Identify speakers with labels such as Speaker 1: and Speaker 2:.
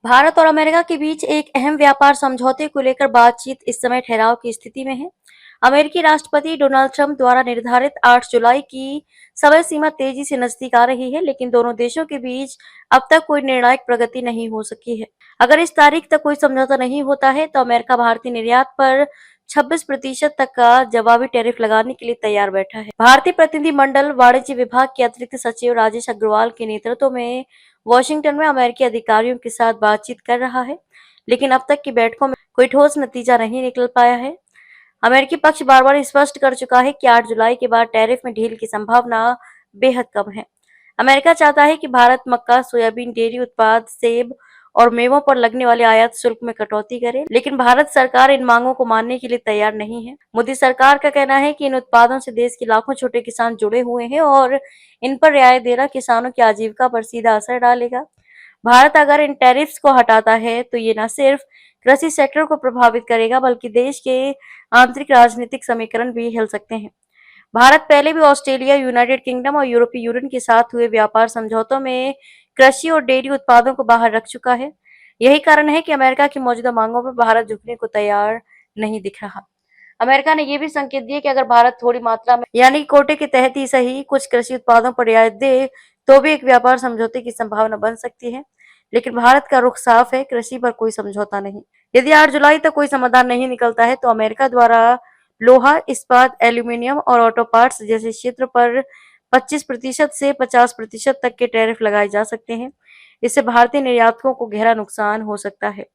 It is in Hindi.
Speaker 1: भारत और अमेरिका के बीच एक अहम व्यापार समझौते को लेकर बातचीत इस समय ठहराव की स्थिति में है। अमेरिकी राष्ट्रपति डोनाल्ड ट्रंप द्वारा निर्धारित 8 जुलाई की समय सीमा तेजी से नजदीक आ रही है, लेकिन दोनों देशों के बीच अब तक कोई निर्णायक प्रगति नहीं हो सकी है। अगर इस तारीख तक कोई समझौता नहीं होता है, तो अमेरिका भारतीय निर्यात पर 26% तक का जवाबी टैरिफ लगाने के लिए तैयार बैठा है। भारतीय प्रतिनिधिमंडल वाणिज्य विभाग के अतिरिक्त सचिव राजेश अग्रवाल के नेतृत्व में वॉशिंगटन में अमेरिकी अधिकारियों के साथ बातचीत कर रहा है, लेकिन अब तक की बैठकों में कोई ठोस नतीजा नहीं निकल पाया है। अमेरिकी पक्ष बार-बार स्पष्ट कर चुका है कि 8 जुलाई के बाद टैरिफ में ढील की संभावना बेहद कम है। अमेरिका चाहता है कि भारत मक्का, सोयाबीन, डेयरी उत्पाद, सेब और मेवों पर लगने वाले आयात शुल्क में कटौती करे, लेकिन भारत सरकार इन मांगों को मानने के लिए तैयार नहीं है। मोदी सरकार का कहना है कि इन उत्पादों से देश के लाखों छोटे किसान जुड़े हुए हैं और इन पर रियायत देना किसानों की आजीविका पर सीधा असर डालेगा। भारत अगर इन टैरिफ्स को हटाता है, तो ये न सिर्फ कृषि सेक्टर को प्रभावित करेगा, बल्कि देश के आंतरिक राजनीतिक समीकरण भी हिल सकते हैं। भारत पहले भी ऑस्ट्रेलिया, यूनाइटेड किंगडम और यूरोपीय यूनियन के साथ हुए व्यापार समझौतों में कृषि और डेयरी उत्पादों को बाहर रख चुका है। यही कारण है कि अमेरिका की मौजूदा मांगों पर भारत झुकने को तैयार नहीं दिख रहा। अमेरिका ने ये भी संकेत दिए कि अगर भारत थोड़ी मात्रा में यानी कि कोटे के तहत ही सही कुछ कृषि उत्पादों पर रियायत दे, तो भी एक व्यापार समझौते की संभावना बन सकती है। लेकिन भारत का रुख साफ है, कृषि पर कोई समझौता नहीं। यदि 8 जुलाई तक कोई समाधान नहीं निकलता है, तो अमेरिका द्वारा लोहा, इस्पात, एल्यूमीनियम और ऑटो पार्ट्स जैसे क्षेत्र पर 25% से 50% तक के टैरिफ लगाए जा सकते हैं। इससे भारतीय निर्यातकों को गहरा नुकसान हो सकता है।